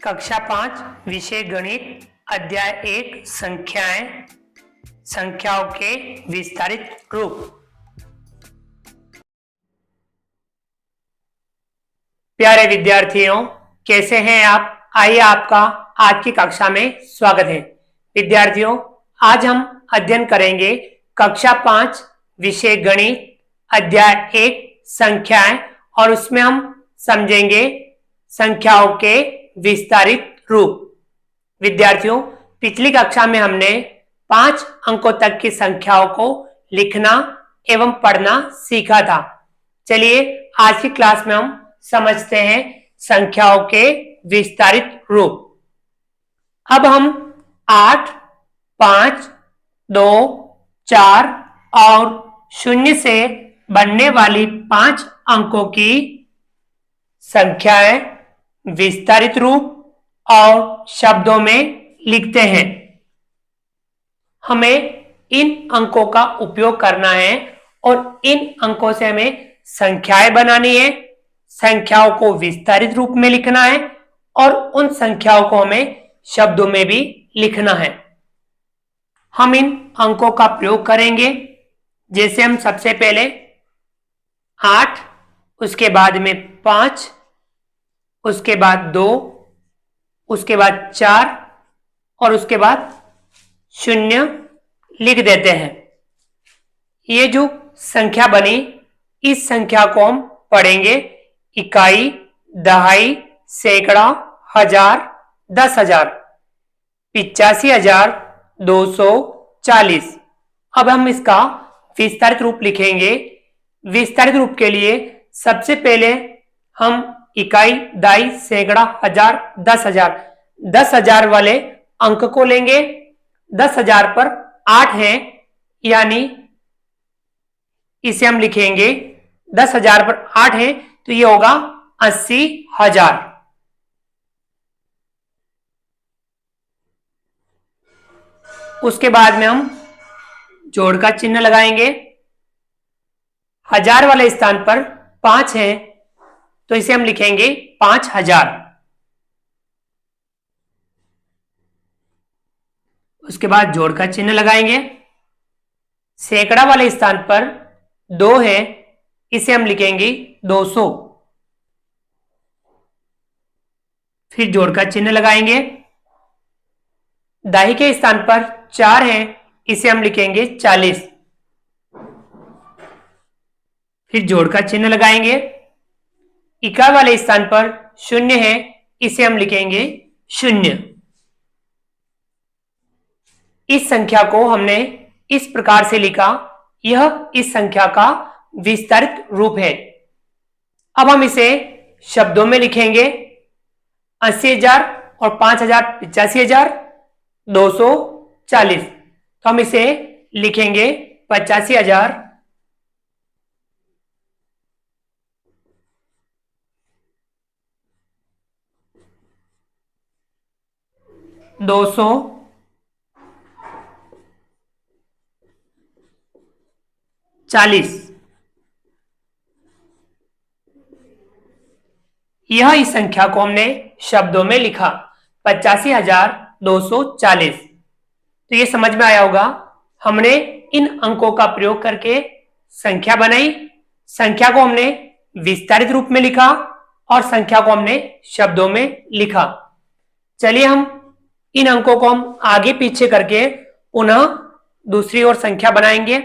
कक्षा 5 विषय गणित अध्याय 1 संख्याएं संख्याओं के विस्तारित रूप। प्यारे विद्यार्थियों, कैसे हैं आप? आइए आपका आज की कक्षा में स्वागत है। विद्यार्थियों, आज हम अध्ययन करेंगे कक्षा 5 विषय गणित अध्याय 1 संख्याएं और उसमें हम समझेंगे संख्याओं के विस्तारित रूप। विद्यार्थियों, पिछली कक्षा में हमने 5 अंकों तक की संख्याओं को लिखना एवं पढ़ना सीखा था। चलिए आज की क्लास में हम समझते हैं संख्याओं के विस्तारित रूप। अब हम 8, 5, 2, 4 और 0 से बनने वाली 5 अंकों की संख्याएं विस्तारित रूप और शब्दों में लिखते हैं। हमें इन अंकों का उपयोग करना है और इन अंकों से हमें संख्याएं बनानी है, संख्याओं को विस्तारित रूप में लिखना है और उन संख्याओं को हमें शब्दों में भी लिखना है। हम इन अंकों का प्रयोग करेंगे। जैसे हम सबसे पहले 8, उसके बाद में 5, उसके बाद 2, उसके बाद 4 और उसके बाद 0 लिख देते हैं। ये जो संख्या बनी, इस संख्या को हम पढ़ेंगे इकाई, दहाई, सैकड़ा, हजार, 10,000, 85,240। अब हम इसका विस्तारित रूप लिखेंगे। विस्तारित रूप के लिए सबसे पहले हम इकाई, दहाई, सैकड़ा, हजार, 10,000, 10,000 वाले अंक को लेंगे। 10,000 पर 8 है, यानी इसे हम लिखेंगे 10,000 पर 8 है तो ये होगा 80,000। उसके बाद में हम जोड़ का चिन्ह लगाएंगे। हजार वाले स्थान पर 5 है तो इसे हम लिखेंगे 5,000। उसके बाद जोड़ का चिन्ह लगाएंगे। सैकड़ा वाले स्थान पर 2 है, इसे हम लिखेंगे 200। फिर जोड़ का चिन्ह लगाएंगे। दाही के स्थान पर 4 है, इसे हम लिखेंगे 40। फिर जोड़ का चिन्ह लगाएंगे। इकाई वाले स्थान पर 0 है, इसे हम लिखेंगे 0। इस संख्या को हमने इस प्रकार से लिखा, यह इस संख्या का विस्तारित रूप है। अब हम इसे शब्दों में लिखेंगे। 80,000 और 5,000 85,240। तो हम इसे लिखेंगे 85,000 240। यह इस संख्या को हमने शब्दों में लिखा 85,240। तो ये समझ में आया होगा, हमने इन अंकों का प्रयोग करके संख्या बनाई, संख्या को हमने विस्तारित रूप में लिखा और संख्या को हमने शब्दों में लिखा। चलिए हम इन अंकों को हम आगे पीछे करके पुनः दूसरी ओर संख्या बनाएंगे।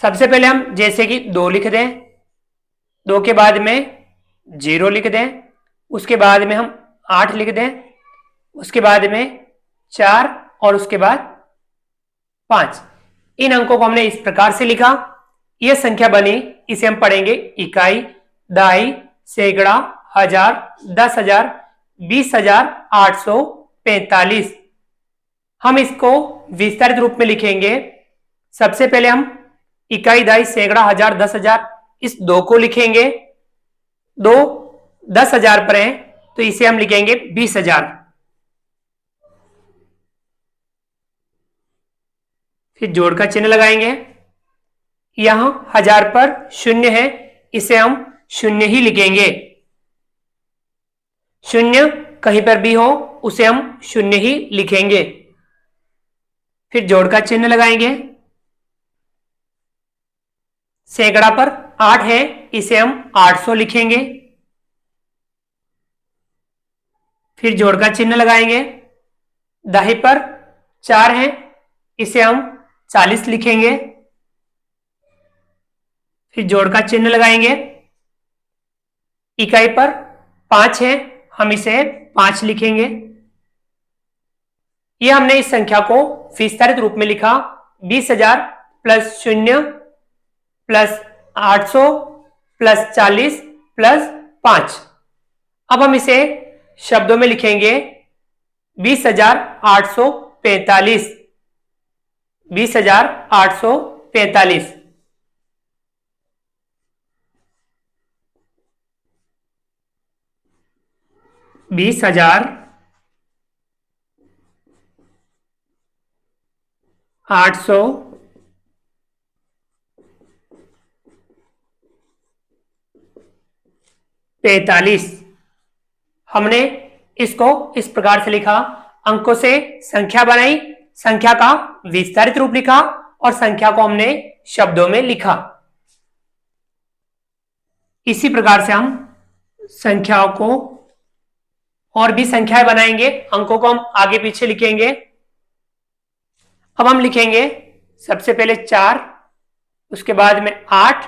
सबसे पहले हम जैसे कि 2 लिख दें, 2 के बाद में 0 लिख दें, उसके बाद में हम 8 लिख दें, उसके बाद में 4 और उसके बाद 5। इन अंकों को हमने इस प्रकार से लिखा। यह संख्या बनी, इसे हम पढ़ेंगे इकाई, दहाई, सैकड़ा, हजार, 10,000, 20,845। हम इसको विस्तारित रूप में लिखेंगे। सबसे पहले हम इकाई, दहाई, सैकड़ा, हजार, 10,000 इस 2 को लिखेंगे। 2 10,000 पर है तो इसे हम लिखेंगे 20,000। फिर जोड़ का चिन्ह लगाएंगे। यहां 1000 पर शून्य है, इसे हम शून्य ही लिखेंगे। शून्य कहीं पर भी हो उसे हम शून्य ही लिखेंगे। फिर जोड़ का चिन्ह लगाएंगे। सैकड़ा पर 8 है, इसे हम 800 लिखेंगे। फिर जोड़ का चिन्ह लगाएंगे। दाही पर 4 है, इसे हम 40 लिखेंगे। फिर जोड़ का चिन्ह लगाएंगे। इकाई पर 5 है, हम इसे 5 लिखेंगे। यह हमने इस संख्या को विस्तारित रूप में लिखा 20,000 प्लस 0 प्लस 800 प्लस 40 प्लस 5। अब हम इसे शब्दों में लिखेंगे 20,845। 20,845। 20,845। हमने इसको इस प्रकार से लिखा, अंकों से संख्या बनाई, संख्या का विस्तारित रूप लिखा और संख्या को हमने शब्दों में लिखा। इसी प्रकार से हम संख्याओं को और भी संख्याएं बनाएंगे, अंकों को हम आगे पीछे लिखेंगे। अब हम लिखेंगे सबसे पहले 4, उसके बाद में 8,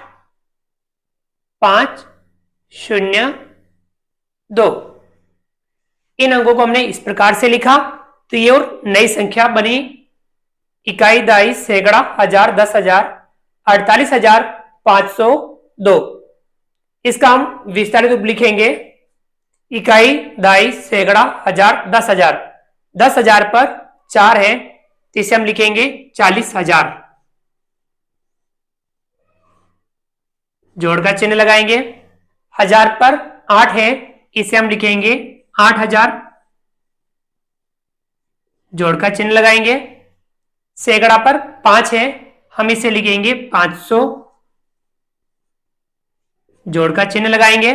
5, 0, 2। इन अंकों को हमने इस प्रकार से लिखा तो ये और नई संख्या बनी। इकाई, दाई, सैकड़ा, 1000, 10,000, 48,502। इसका हम विस्तारित रूप लिखेंगे। इकाई, दाई, सैकड़ा, 1000, 10,000। 10,000 पर 4 है, तो इसे हम लिखेंगे 40,000। जोड़ का चिन्ह लगाएंगे। 1000 पर 8 है, इसे हम लिखेंगे 8,000। जोड़ का चिन्ह लगाएंगे। सैकड़ा पर 5 है, हम इसे लिखेंगे 500। जोड़ का चिन्ह लगाएंगे।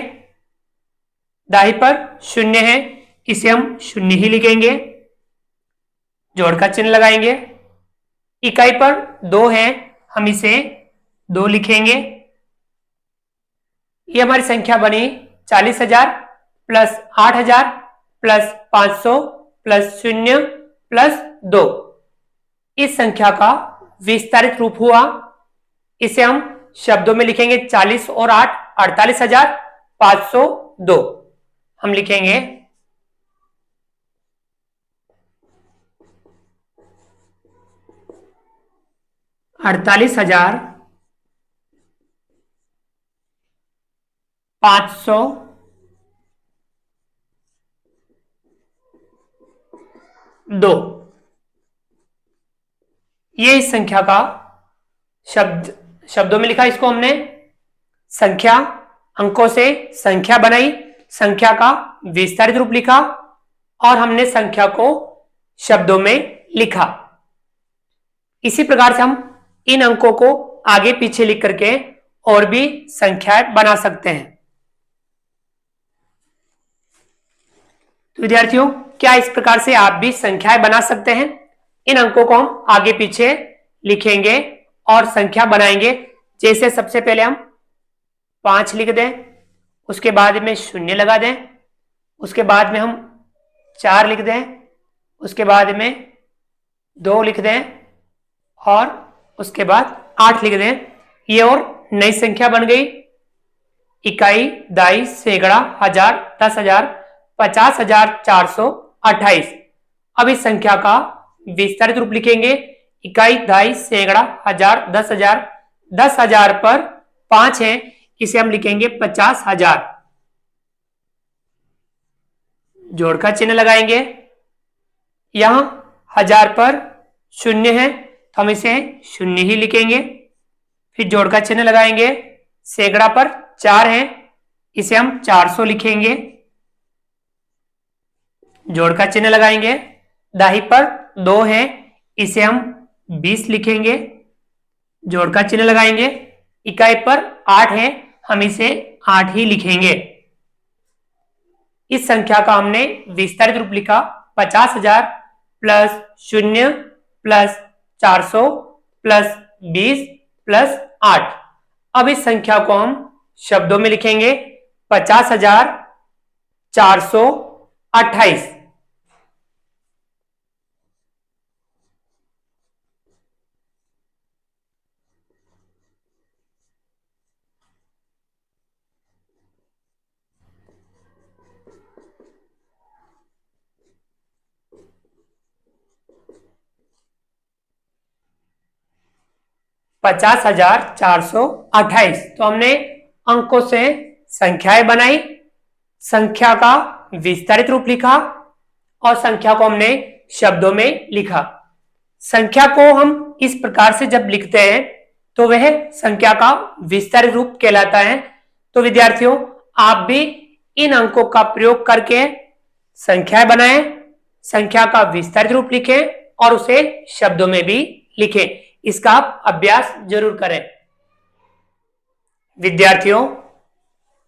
दाही पर 0 है, इसे हम 0 ही लिखेंगे। जोड़ का चिन्ह लगाएंगे। इकाई पर 2 है, हम इसे 2 लिखेंगे। ये हमारी संख्या बनी 40,000 प्लस 8,000 प्लस 500 प्लस 0 प्लस 2। इस संख्या का विस्तारित रूप हुआ। इसे हम शब्दों में लिखेंगे 40 और 8, 48,502। हम लिखेंगे 48,502। ये इस संख्या का शब्दों में लिखा। इसको हमने संख्या, अंकों से संख्या बनाई, संख्या का विस्तारित रूप लिखा और हमने संख्या को शब्दों में लिखा। इसी प्रकार से हम इन अंकों को आगे पीछे लिख करके और भी संख्याएं बना सकते हैं। तो विद्यार्थियों, क्या इस प्रकार से आप भी संख्याएं बना सकते हैं? इन अंकों को हम आगे पीछे लिखेंगे और संख्या बनाएंगे। जैसे सबसे पहले हम 5 लिख दें, उसके बाद में 0 लगा दें, उसके बाद में हम 4 लिख दें, उसके बाद में 2 लिख दें और उसके बाद 8 लिख दें। ये और नई संख्या बन गई। इकाई, दाई, सैकड़ा, 1000, 10,000, 50,428। अब इस संख्या का विस्तारित रूप लिखेंगे। इकाई, दाई, सैकड़ा, 1000, 10,000। 10,000 पर 5 है, इसे हम लिखेंगे 50,000। जोड़ का चिन्ह लगाएंगे। यहां 1000 पर 0 है, तो हम इसे 0 ही लिखेंगे। फिर जोड़ का चिन्ह लगाएंगे। सैकड़ा पर 4 है, इसे हम 400 लिखेंगे। जोड़ का चिन्ह लगाएंगे। दाही पर 2 है, इसे हम 20 लिखेंगे। जोड़ का चिन्ह लगाएंगे। इकाई पर 8 है, हम इसे 8 ही लिखेंगे। इस संख्या का हमने विस्तारित रूप लिखा 50,000 प्लस 0 प्लस 400 प्लस 20 प्लस 8। अब इस संख्या को हम शब्दों में लिखेंगे 50,428। $50,428। तो हमने अंकों से संख्याएं बनाई, संख्या का विस्तारित रूप लिखा और संख्या को हमने शब्दों में लिखा। संख्या को हम इस प्रकार से जब लिखते हैं तो वह संख्या का विस्तारित रूप कहलाता है। तो विद्यार्थियों, आप भी इन अंकों का प्रयोग करके संख्याएं बनाएं, संख्या का विस्तारित रूप लिखें और उसे शब्दों में भी लिखें। इसका आप अभ्यास जरूर करें। विद्यार्थियों,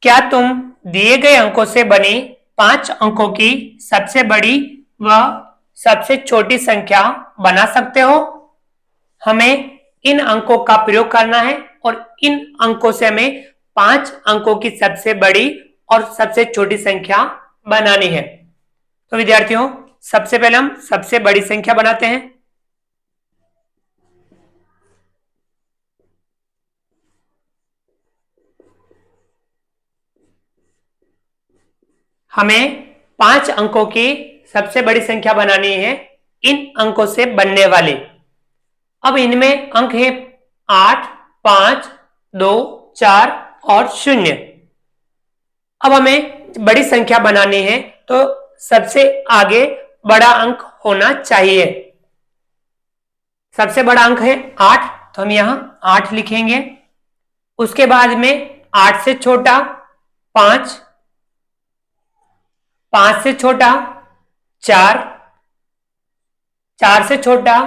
क्या तुम दिए गए अंकों से बनी 5 अंकों की सबसे बड़ी व सबसे छोटी संख्या बना सकते हो? हमें इन अंकों का प्रयोग करना है और इन अंकों से हमें 5 अंकों की सबसे बड़ी और सबसे छोटी संख्या बनानी है। तो विद्यार्थियों, सबसे पहले हम सबसे बड़ी संख्या बनाते हैं। हमें 5 अंकों की सबसे बड़ी संख्या बनानी है इन अंकों से बनने वाले। अब इनमें अंक है 8, 5, 2, 4 और 0। अब हमें बड़ी संख्या बनानी है तो सबसे आगे बड़ा अंक होना चाहिए। सबसे बड़ा अंक है 8, तो हम यहां 8 लिखेंगे। उसके बाद में 8 से छोटा 5, 5 से छोटा 4, 4 से छोटा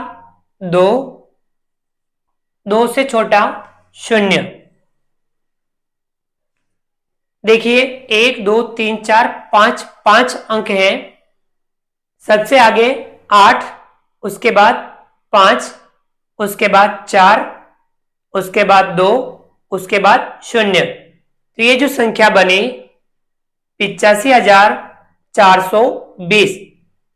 2, 2 से छोटा 0। देखिए 1, 2, 3, 4, 5, 5 अंक हैं। सबसे आगे 8, उसके बाद 5, उसके बाद 4, उसके बाद 2, उसके बाद 0। तो ये जो संख्या बनी 85,420,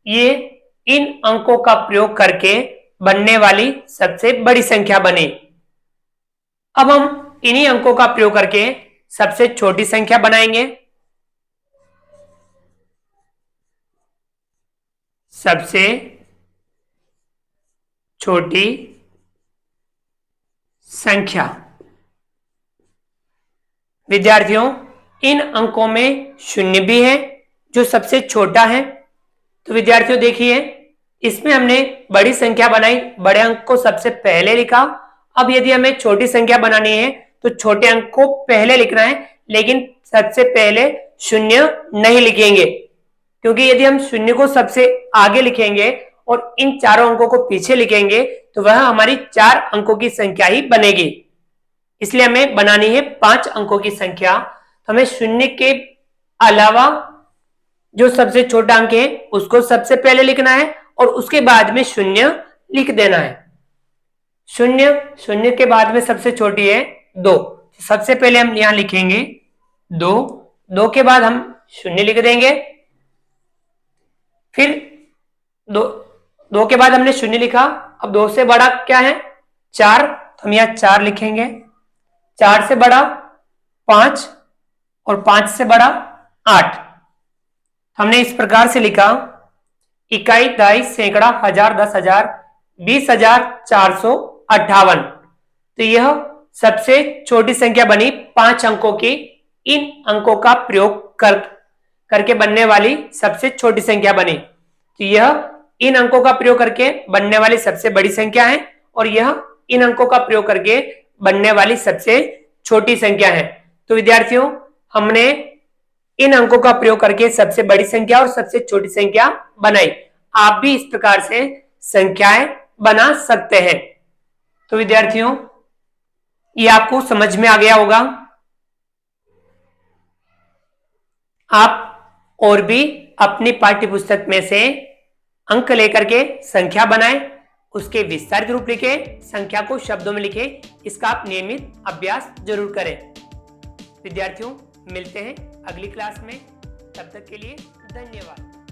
ये इन अंकों का प्रयोग करके बनने वाली सबसे बड़ी संख्या बनी। अब हम इन्हीं अंकों का प्रयोग करके सबसे छोटी संख्या बनाएंगे। सबसे छोटी संख्या। विद्यार्थियों, इन अंकों में 0 भी है जो सबसे छोटा है। तो विद्यार्थियों देखिए, इसमें हमने बड़ी संख्या बनाई, बड़े अंक को सबसे पहले लिखा। अब यदि हमें छोटी संख्या बनानी है तो छोटे अंक को पहले लिखना है, लेकिन सबसे पहले 0 नहीं लिखेंगे, क्योंकि यदि हम 0 को सबसे आगे लिखेंगे और इन चारों अंकों को पीछे लिखेंगे तो वह हमारी 4 अंकों की संख्या ही बनेगी। इसलिए हमें बनानी है 5 अंकों की संख्या। तो हमें 0 के अलावा जो सबसे छोटा अंक है उसको सबसे पहले लिखना है और उसके बाद में 0 लिख देना है। 0 के बाद में सबसे छोटी है 2, सबसे पहले हम यहां लिखेंगे 2, 2 के बाद हम 0 लिख देंगे। फिर 2 के बाद हमने 0 लिखा। अब 2 से बड़ा क्या है 4, तो हम यहां 4 लिखेंगे। 4 से बड़ा 5 और 5 से बड़ा 8। हमने इस प्रकार से लिखा इकाई, दहाई, सैकड़ा, हजार, 10,000, 20,458। तो यह सबसे छोटी संख्या बनी 5 अंकों की। इन अंकों का प्रयोग करके बनने वाली सबसे छोटी संख्या बनी। तो यह इन अंकों का प्रयोग करके बनने वाली सबसे बड़ी संख्या है और यह इन अंकों का प्रयोग करके बनने वाली सबसे छोटी संख्या है। तो विद्यार्थियों, हमने इन अंकों का प्रयोग करके सबसे बड़ी संख्या और सबसे छोटी संख्या बनाई। आप भी इस प्रकार से संख्याएं बना सकते हैं। तो विद्यार्थियों, ये आपको समझ में आ गया होगा। आप और भी अपनी पाठ्य पुस्तक में से अंक लेकर के संख्या बनाएं, उसके विस्तारित रूप लिखे, संख्या को शब्दों में लिखे। इसका आप नियमित अभ्यास जरूर करें। विद्यार्थियों, मिलते हैं अगली क्लास में। तब तक के लिए धन्यवाद।